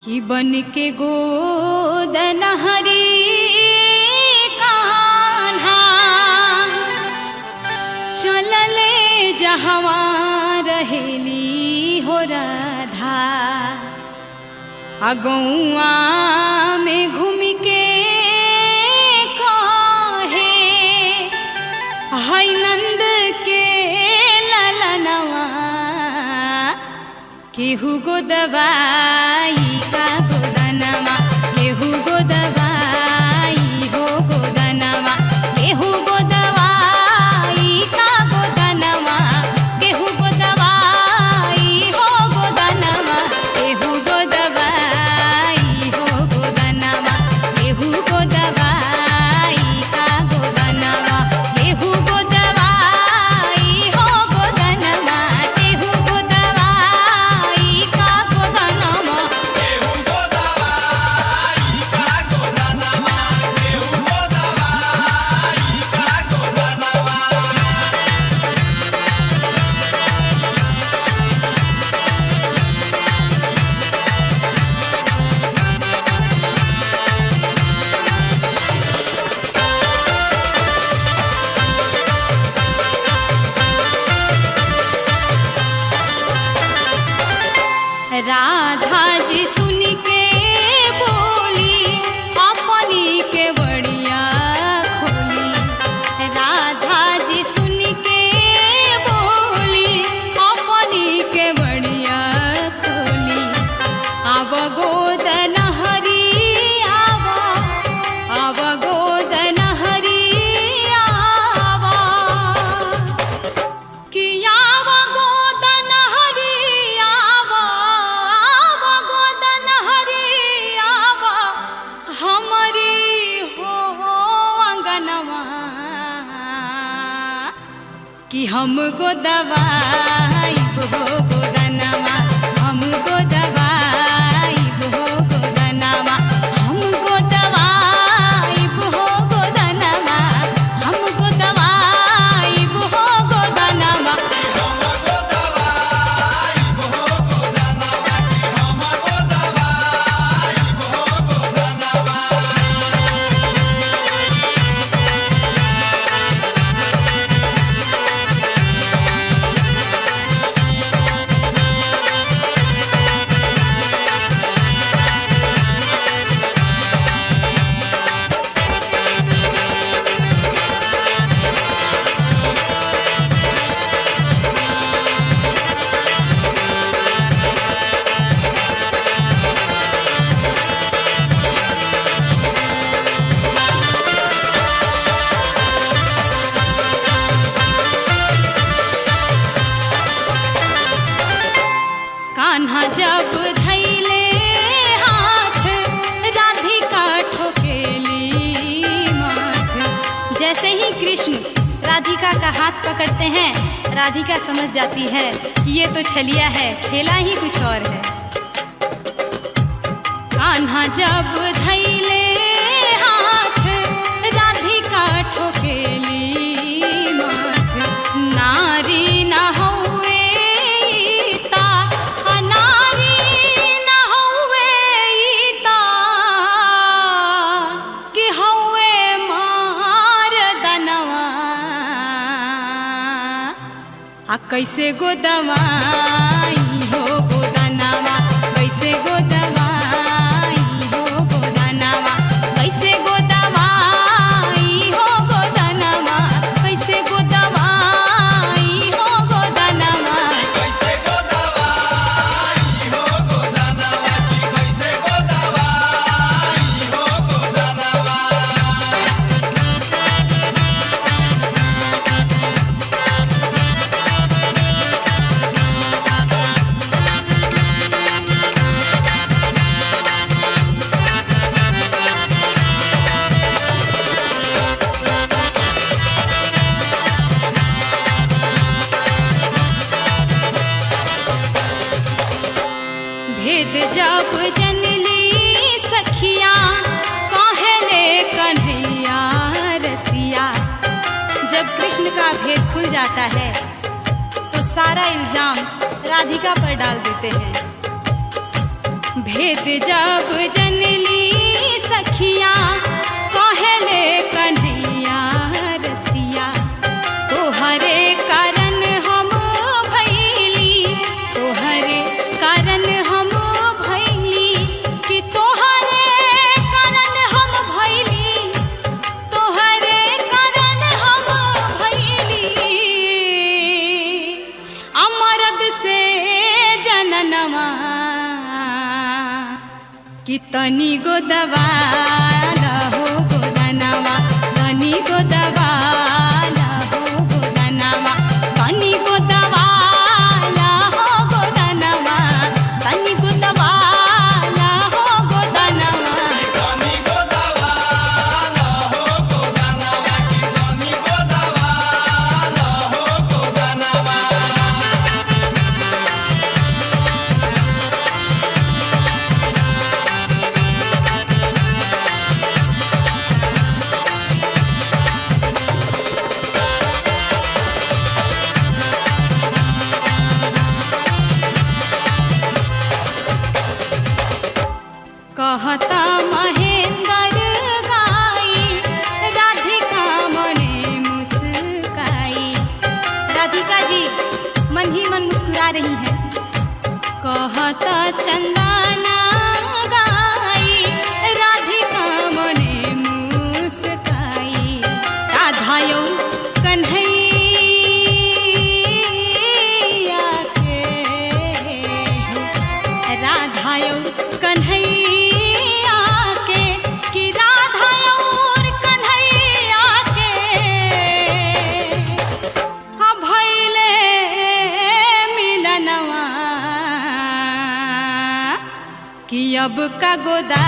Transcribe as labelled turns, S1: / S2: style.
S1: कि बन के गोदन हरी कान्हा चलले जहवा रहेली हो राधा अगौआ में घूम के कहे हई नंद के ललनवा केहू गो दवाई का गोदनमा केहू गो दवाई हो गोदनमा केहू गो दवाई का गोदनमा केहू गो दवाई हो गोदनमा केहू गो दवाई हो गोदनमा केहू गो दवाई का गोदनमा केहू गो दवाई हो गोदनमा केहू गो दवाई का गोदनमा राधा जी सुन के बोली अपनी के बड़िया खोली राधा जी सुन के बोली अपनी के बड़िया खोली अब गोदन हरी अब गोदन हरी आवा कि आवा गोदन हरी आवा गोदन हरी आवा हमारी हो अंगनवा कि हम गो दवाई हो गोदनमा हम गो दवाई हो गोदनमा हम गो दवाई हो गोदनमा हम गो दवाई हो गोदनमा कान्हा जब धैले हाथ राधिका ठोकेली माथ जैसे ही कृष्ण राधिका का हाथ पकड़ते हैं राधिका समझ जाती है कि ये तो छलिया है खेला ही कुछ और है कान्हा जब धैले हाथ राधिका ठोकेली माथ नारी न हौवे ता अनारी न हौवे ता कि हौवे मार दनवा आ कैसे गो दवाई हो गोदनमा कैसे गो दवाई हो गोदनमा कैसे गो दवाई हो गोदनमा कैसे गो दवाई हो गोदनमा भेद जब जनली सखिया कहले कन्हैया रसिया जब कृष्ण का भेद खुल जाता है तो सारा इल्जाम राधिका पर डाल देते हैं। भेद जब जनली सखिया कहले कन्हैया रसिया तोहरे कारण हम भैली तोहरे कारण हम भैली कि तोहरे कारण हम भैली तोहरे कारण हम भैली अमरद से जननवा कि तनी गो दवाला हो गोदनवा तनी गो दवाला हो गोदनवा तनी गो दवाला हो गोदनवा तनी गो दवाला हो गोदनवा
S2: तनी गो दवाला हो गोदनवा की तनी गो दवाला हो गोदनवा
S1: कहता महेंद्र गाई राधिका मने मुस्काई राधिका जी मन ही मन मुस्कुरा रही है कहता चंदना गाई राधिका मने मुस्काई राधायो कन्हैया के राधायो कन्हैया के कि राधा और कन्हैया के हाँ भैले मिलनवा कि अब का गोदा